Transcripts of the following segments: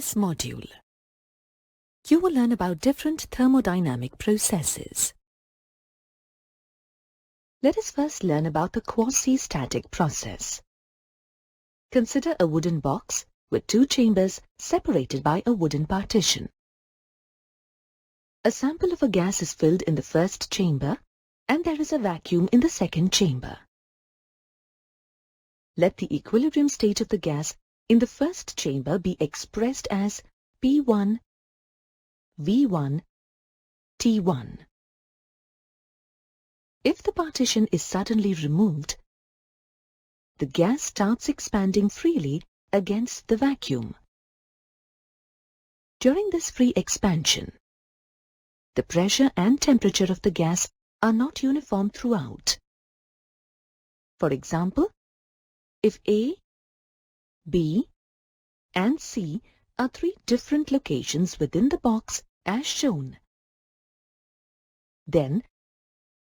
this module, you will learn about different thermodynamic processes. Let us first learn about the quasi-static process. Consider a wooden box with two chambers separated by a wooden partition. A sample of a gas is filled in the first chamber and there is a vacuum in the second chamber. Let the equilibrium state of the gas in the first chamber be expressed as P1, V1, T1. If the partition is suddenly removed, the gas starts expanding freely against the vacuum. During this free expansion, the pressure and temperature of the gas are not uniform throughout. For example, if A, B, and C are three different locations within the box as shown, then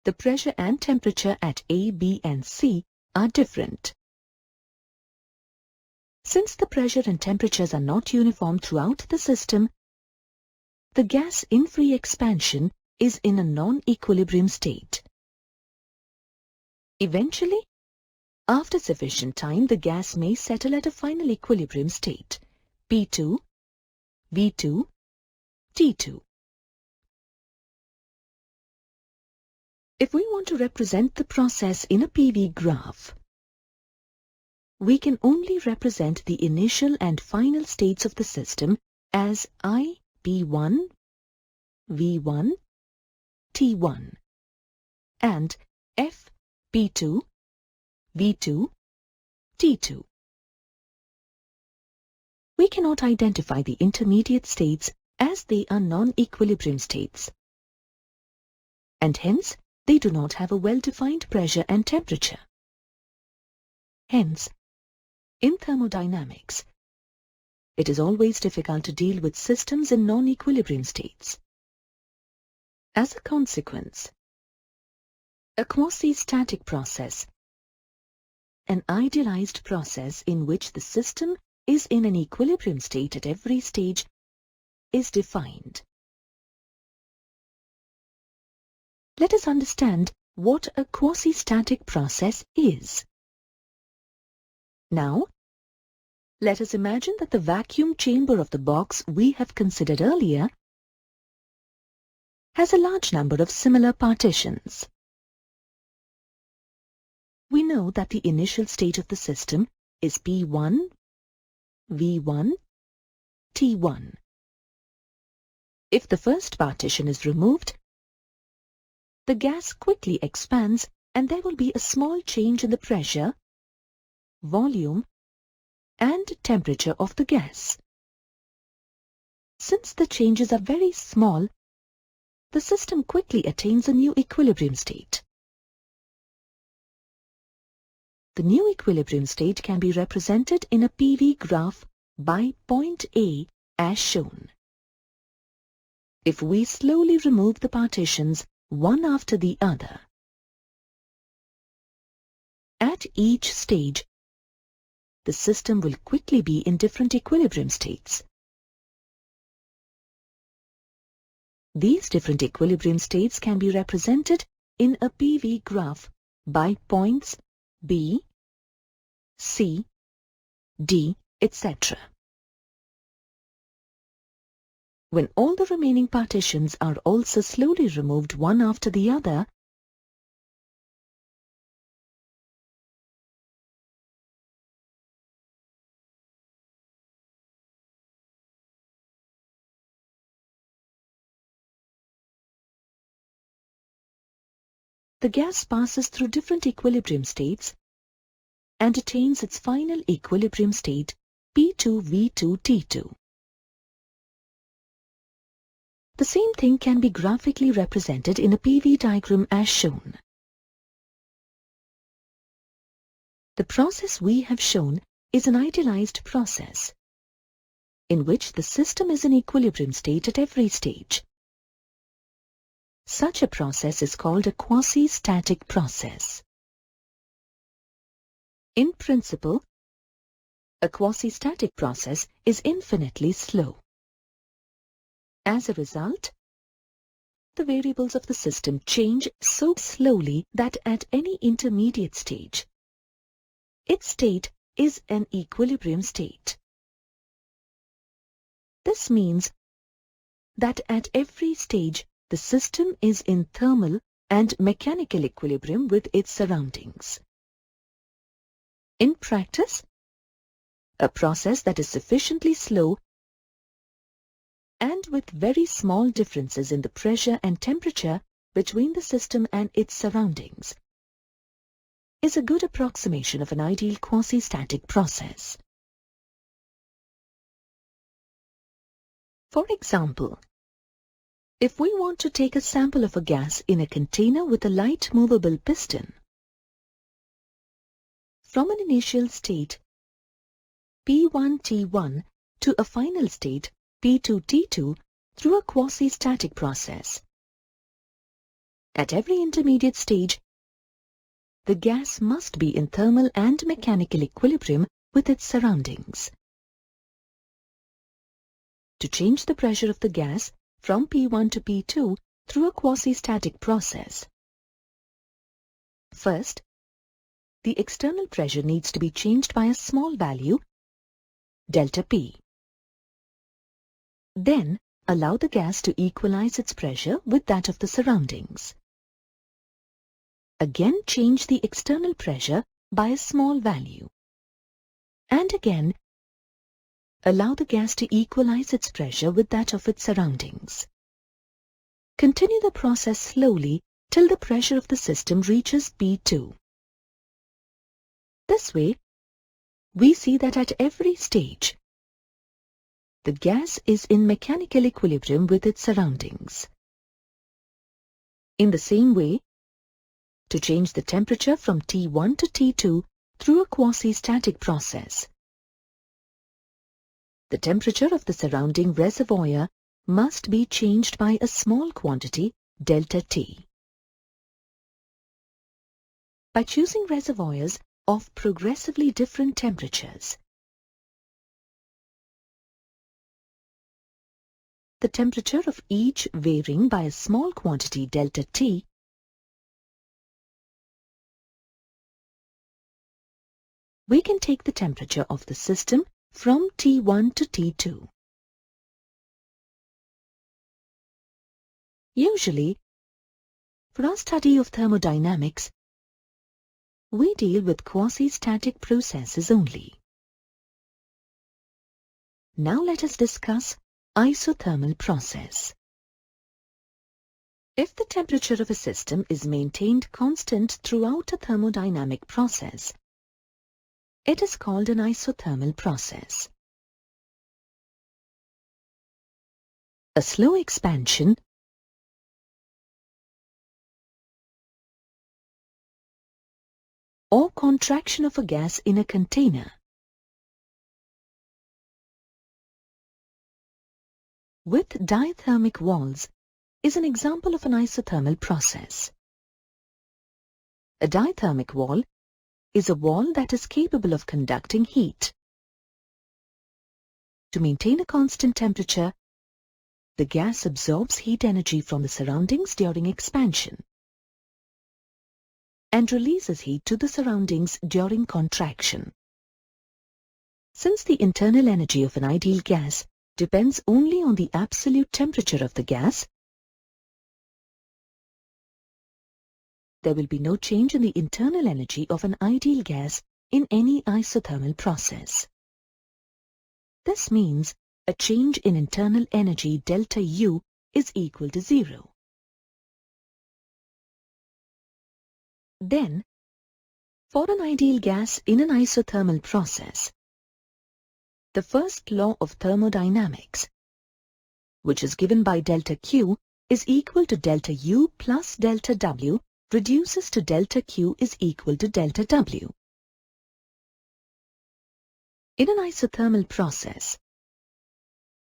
the pressure and temperature at A, B, and C are different. Since the pressure and temperatures are not uniform throughout the system, the gas in free expansion is in a non-equilibrium state. Eventually, after sufficient time, the gas may settle at a final equilibrium state, P2, V2, T2. If we want to represent the process in a PV graph, we can only represent the initial and final states of the system as I, P1, V1, T1 and F, P2, V2, T2. We cannot identify the intermediate states as they are non-equilibrium states, and hence they do not have a well-defined pressure and temperature. Hence, in thermodynamics, it is always difficult to deal with systems in non-equilibrium states. As a consequence, a quasi-static process, an idealized process in which the system is in an equilibrium state at every stage, is defined. Let us understand what a quasi-static process is. Now, let us imagine that the vacuum chamber of the box we have considered earlier has a large number of similar partitions. We know that the initial state of the system is P1, V1, T1. If the first partition is removed, the gas quickly expands and there will be a small change in the pressure, volume, and temperature of the gas. Since the changes are very small, the system quickly attains a new equilibrium state. The new equilibrium state can be represented in a PV graph by point A as shown. If we slowly remove the partitions one after the other, at each stage, the system will quickly be in different equilibrium states. These different equilibrium states can be represented in a PV graph by points B, C, D, etc. When all the remaining partitions are also slowly removed one after the other, the gas passes through different equilibrium states and attains its final equilibrium state P2, V2, T2. The same thing can be graphically represented in a PV diagram as shown. The process we have shown is an idealized process in which the system is in equilibrium state at every stage. Such a process is called a quasi-static process. In principle, a quasi-static process is infinitely slow. As a result, the variables of the system change so slowly that at any intermediate stage, its state is an equilibrium state. This means that at every stage, the system is in thermal and mechanical equilibrium with its surroundings. In practice, a process that is sufficiently slow and with very small differences in the pressure and temperature between the system and its surroundings is a good approximation of an ideal quasi-static process. For example, if we want to take a sample of a gas in a container with a light movable piston, from an initial state P1T1 to a final state P2T2 through a quasi-static process. At every intermediate stage, the gas must be in thermal and mechanical equilibrium with its surroundings. To change the pressure of the gas from P1 to P2 through a quasi-static process, first, the external pressure needs to be changed by a small value, delta P. Then, allow the gas to equalize its pressure with that of the surroundings. Again, change the external pressure by a small value. And again, allow the gas to equalize its pressure with that of its surroundings. Continue the process slowly till the pressure of the system reaches P2. This way, we see that at every stage, the gas is in mechanical equilibrium with its surroundings. In the same way, to change the temperature from T1 to T2 through a quasi-static process, the temperature of the surrounding reservoir must be changed by a small quantity, delta T. By choosing reservoirs of progressively different temperatures, the temperature of each varying by a small quantity, delta T, we can take the temperature of the system from T1 to T2. Usually, for our study of thermodynamics, we deal with quasi-static processes only. Now let us discuss isothermal process. If the temperature of a system is maintained constant throughout a thermodynamic process, it is called an isothermal process. A slow expansion or contraction of a gas in a container with dithermic walls is an example of an isothermal process. A dithermic wall is a wall that is capable of conducting heat. To maintain a constant temperature, the gas absorbs heat energy from the surroundings during expansion and releases heat to the surroundings during contraction. Since the internal energy of an ideal gas depends only on the absolute temperature of the gas, there will be no change in the internal energy of an ideal gas in any isothermal process. This means a change in internal energy delta U is equal to 0. Then, for an ideal gas in an isothermal process, the first law of thermodynamics, which is given by delta Q, is equal to delta U plus delta W, reduces to delta Q is equal to delta W. In an isothermal process,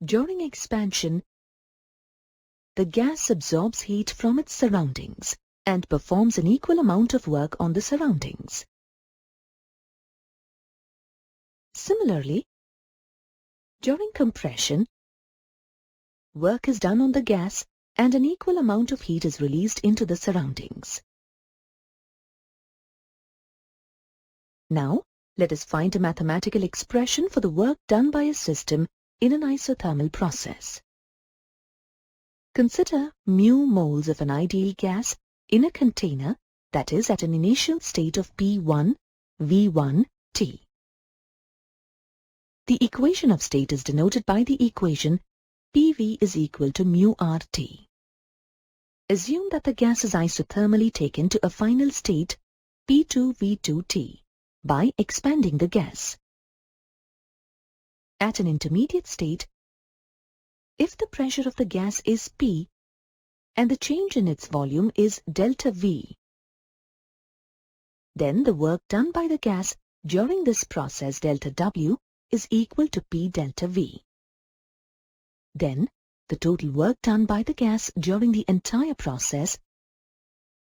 during expansion, the gas absorbs heat from its surroundings and performs an equal amount of work on the surroundings. Similarly, during compression, work is done on the gas and an equal amount of heat is released into the surroundings. Now, let us find a mathematical expression for the work done by a system in an isothermal process. Consider mu moles of an ideal gas in a container that is at an initial state of P1, V1, T. The equation of state is denoted by the equation PV is equal to mu RT. Assume that the gas is isothermally taken to a final state P2V2T by expanding the gas. At an intermediate state, if the pressure of the gas is P and the change in its volume is delta V, then the work done by the gas during this process delta W is equal to P delta V. Then, the total work done by the gas during the entire process,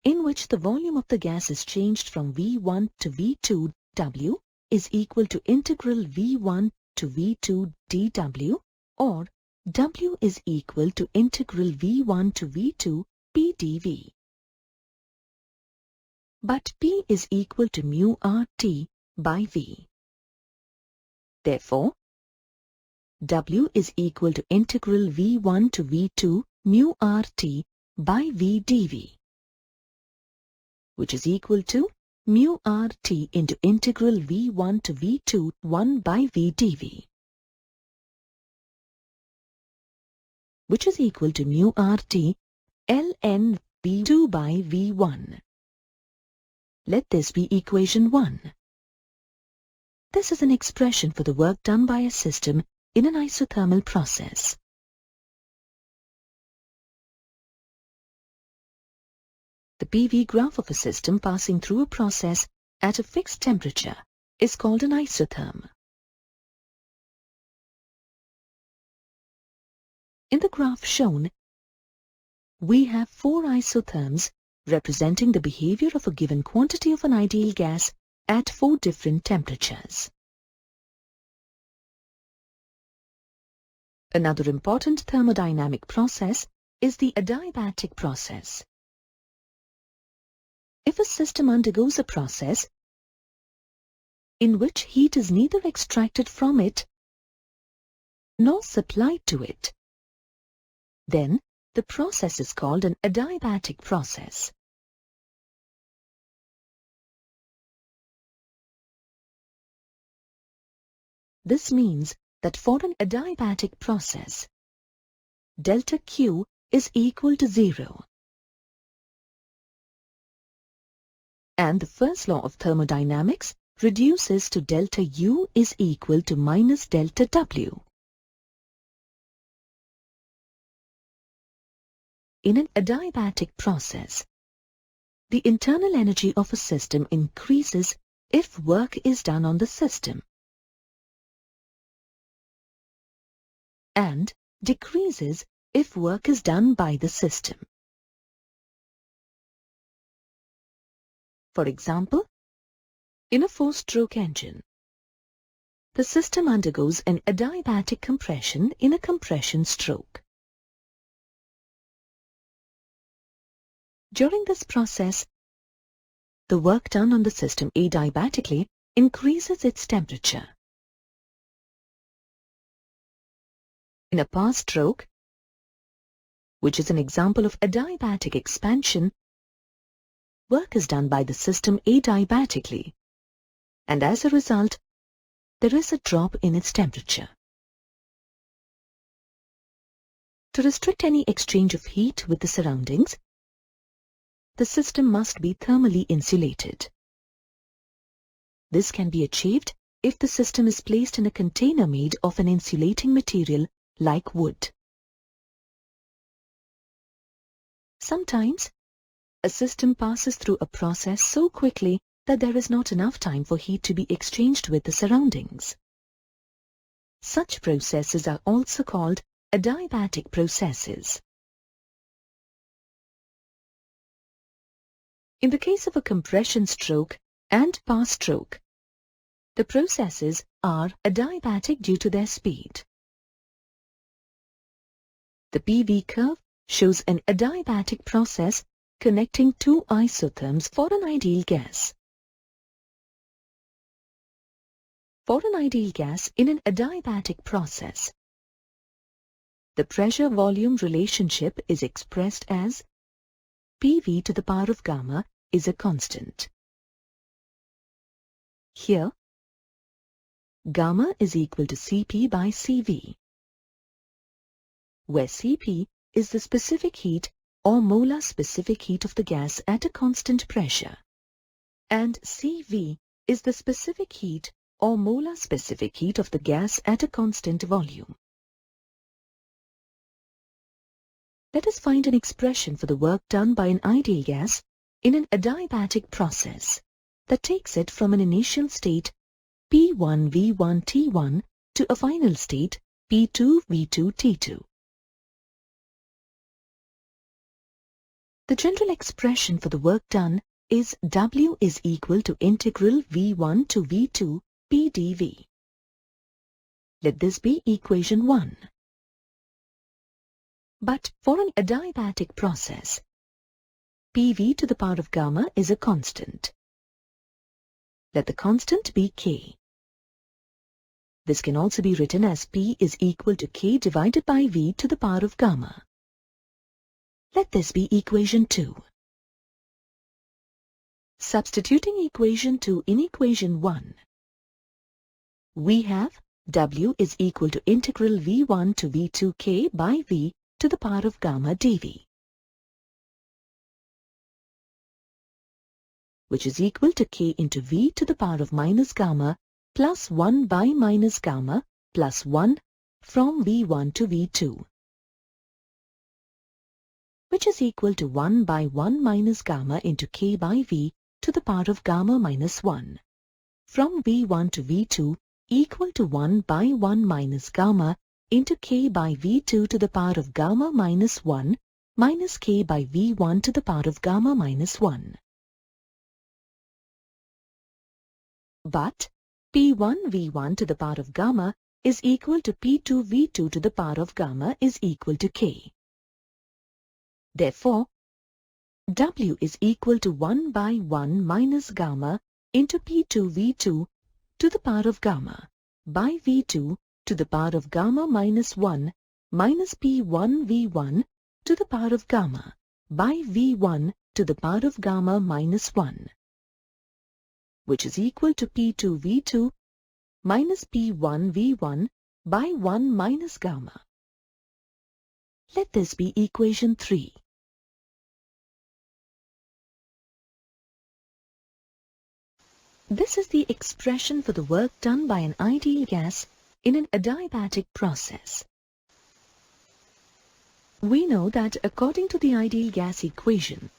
in which the volume of the gas is changed from V1 to V2 W, is equal to integral V1 to V2 dW, or W is equal to integral V1 to V2 P dV. But P is equal to mu RT by V. Therefore, W is equal to integral V1 to V2 mu RT by V dV, which is equal to mu RT into integral V1 to V2 1 by V dV, which is equal to mu RT ln V2 by V1. Let this be equation 1. This is an expression for the work done by a system in an isothermal process. The PV graph of a system passing through a process at a fixed temperature is called an isotherm. In the graph shown, we have 4 isotherms representing the behavior of a given quantity of an ideal gas at 4 different temperatures. Another important thermodynamic process is the adiabatic process. If a system undergoes a process in which heat is neither extracted from it nor supplied to it, then the process is called an adiabatic process. This means that for an adiabatic process, delta Q is equal to 0. And the first law of thermodynamics reduces to delta U is equal to minus delta W. In an adiabatic process, the internal energy of a system increases if work is done on the system, and decreases if work is done by the system. For example, in a 4-stroke engine, the system undergoes an adiabatic compression in a compression stroke. During this process, the work done on the system adiabatically increases its temperature. In a pass stroke, which is an example of adiabatic expansion, work is done by the system adiabatically, and as a result, there is a drop in its temperature. To restrict any exchange of heat with the surroundings, the system must be thermally insulated. This can be achieved if the system is placed in a container made of an insulating material like wood. Sometimes, a system passes through a process so quickly that there is not enough time for heat to be exchanged with the surroundings. Such processes are also called adiabatic processes. In the case of a compression stroke and pass stroke, The processes are adiabatic due to their speed. The PV curve shows an adiabatic process connecting two isotherms for an ideal gas. For an ideal gas in an adiabatic process, the pressure-volume relationship is expressed as PV to the power of gamma is a constant. Here, gamma is equal to Cp by Cv, where Cp is the specific heat or molar specific heat of the gas at a constant pressure, and Cv is the specific heat or molar specific heat of the gas at a constant volume. Let us find an expression for the work done by an ideal gas in an adiabatic process that takes it from an initial state P1V1T1 to a final state P2V2T2. The general expression for the work done is W is equal to integral V1 to V2 P dV. Let this be equation 1. But for an adiabatic process, PV to the power of gamma is a constant. Let the constant be K. This can also be written as P is equal to K divided by V to the power of gamma. Let this be equation 2. Substituting equation 2 in equation 1, we have W is equal to integral V1 to V2 K by V to the power of gamma dV, which is equal to K into V to the power of minus gamma plus 1 by minus gamma plus 1 from V1 to V2, which is equal to 1 by 1 minus gamma into K by V to the power of gamma minus 1 from V1 to V2 equal to 1 by 1 minus gamma into K by V2 to the power of gamma minus 1 minus K by V1 to the power of gamma minus 1. But P1V1 to the power of gamma is equal to P2V2 to the power of gamma is equal to K. Therefore, W is equal to 1 by 1 minus gamma into P2V2 to the power of gamma by V2 to the power of gamma minus 1 minus P1V1 to the power of gamma by V1 to the power of gamma minus 1, which is equal to P2V2 minus P1V1 by 1 minus gamma. Let this be equation 3. This is the expression for the work done by an ideal gas in an adiabatic process. We know that according to the ideal gas equation,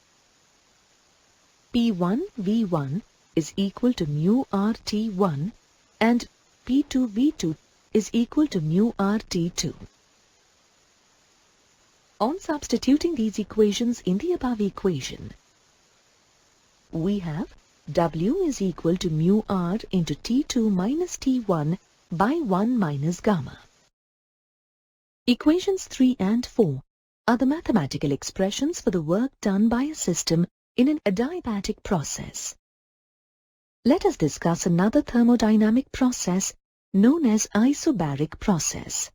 P1V1 is equal to mu RT1 and P2V2 is equal to mu RT2. On substituting these equations in the above equation, we have W is equal to mu R into T2 minus T1 by 1 minus gamma. Equations 3 and 4 are the mathematical expressions for the work done by a system in an adiabatic process. Let us discuss another thermodynamic process known as isobaric process.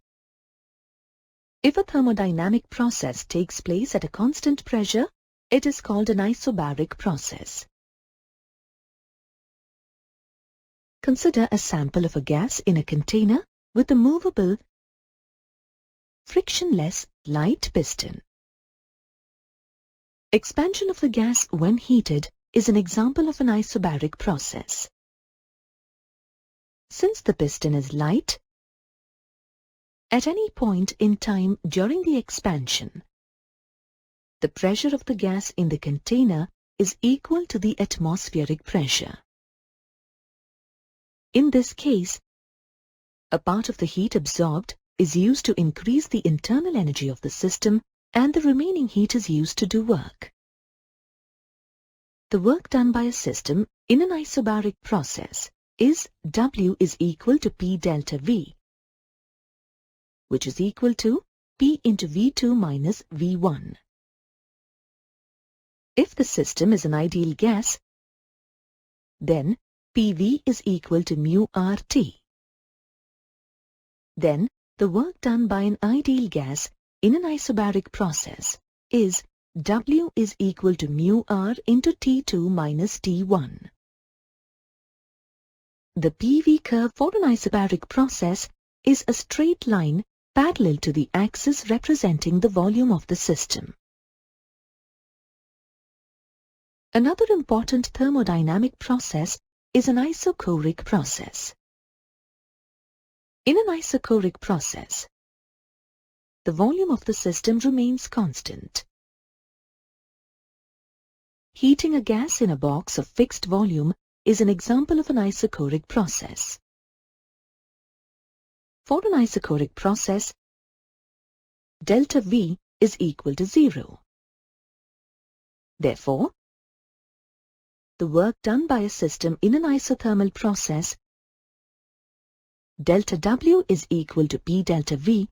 If a thermodynamic process takes place at a constant pressure, it is called an isobaric process. Consider a sample of a gas in a container with a movable, frictionless, light piston. Expansion of the gas when heated is an example of an isobaric process. Since the piston is light, at any point in time during the expansion, the pressure of the gas in the container is equal to the atmospheric pressure. In this case, a part of the heat absorbed is used to increase the internal energy of the system and the remaining heat is used to do work. The work done by a system in an isobaric process is W is equal to P delta V, which is equal to P into V2 minus V1. If the system is an ideal gas, then PV is equal to mu RT. Then the work done by an ideal gas in an isobaric process is W is equal to mu R into T2 minus T1. The PV curve for an isobaric process is a straight line parallel to the axis representing the volume of the system. Another important thermodynamic process is an isochoric process. In an isochoric process, the volume of the system remains constant. Heating a gas in a box of fixed volume is an example of an isochoric process. For an isochoric process, delta V is equal to 0. Therefore, the work done by a system in an isothermal process, delta W is equal to P delta V,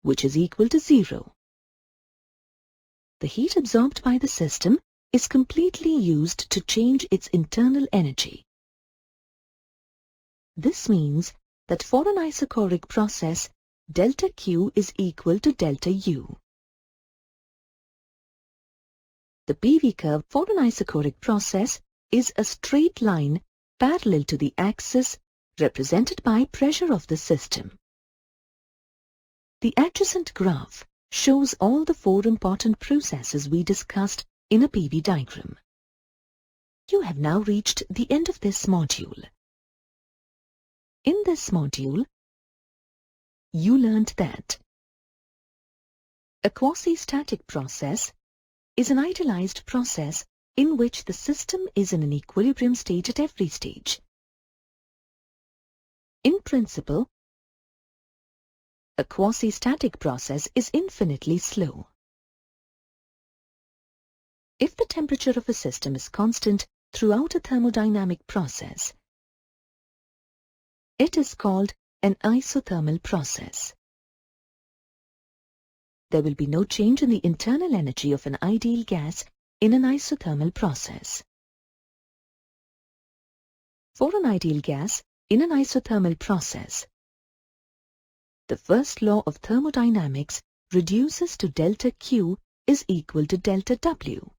which is equal to 0. The heat absorbed by the system is completely used to change its internal energy. This means that for an isochoric process, delta Q is equal to delta U. The PV curve for an isochoric process is a straight line parallel to the axis represented by pressure of the system. The adjacent graph shows all the four important processes we discussed in a PV diagram. You have now reached the end of this module. In this module, you learned that a quasi-static process is an idealized process in which the system is in an equilibrium state at every stage. In principle, a quasi-static process is infinitely slow. If the temperature of a system is constant throughout a thermodynamic process, it is called an isothermal process. There will be no change in the internal energy of an ideal gas in an isothermal process. For an ideal gas in an isothermal process, the first law of thermodynamics reduces to delta Q is equal to delta W.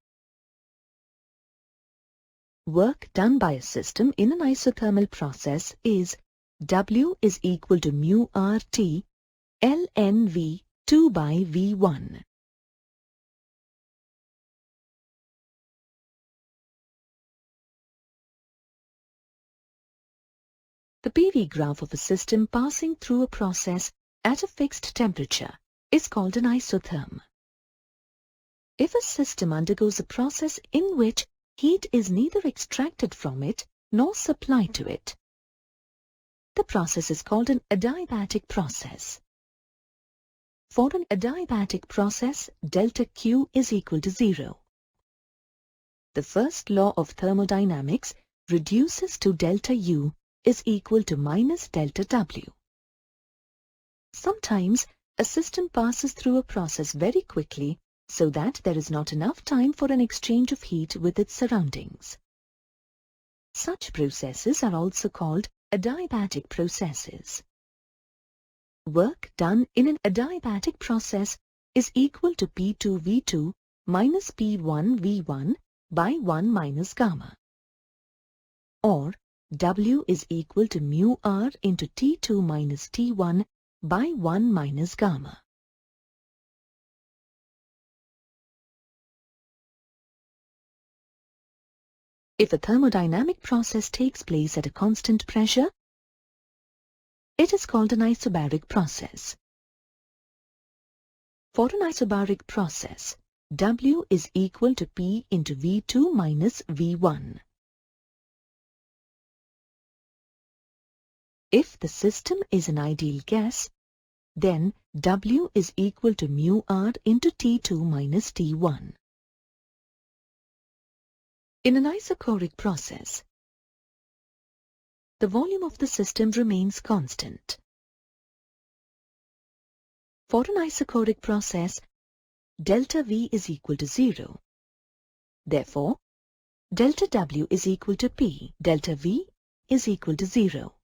Work done by a system in an isothermal process is W is equal to mu RT ln V 2 by V1. The PV graph of a system passing through a process at a fixed temperature is called an isotherm. If a system undergoes a process in which heat is neither extracted from it nor supplied to it, the process is called an adiabatic process. For an adiabatic process, delta Q is equal to 0. The first law of thermodynamics reduces to delta U is equal to minus delta W. Sometimes a system passes through a process very quickly so that there is not enough time for an exchange of heat with its surroundings. Such processes are also called adiabatic processes. Work done in an adiabatic process is equal to P2V2 minus P1V1 by 1 minus gamma, or W is equal to mu R into T2 minus T1 by 1 minus gamma. If a thermodynamic process takes place at a constant pressure, it is called an isobaric process. For an isobaric process, W is equal to P into V2 minus V1. If the system is an ideal gas, then W is equal to mu R into T2 minus T1. In an isochoric process, the volume of the system remains constant. For an isochoric process, delta V is equal to 0. Therefore, delta W is equal to P. Delta V is equal to 0.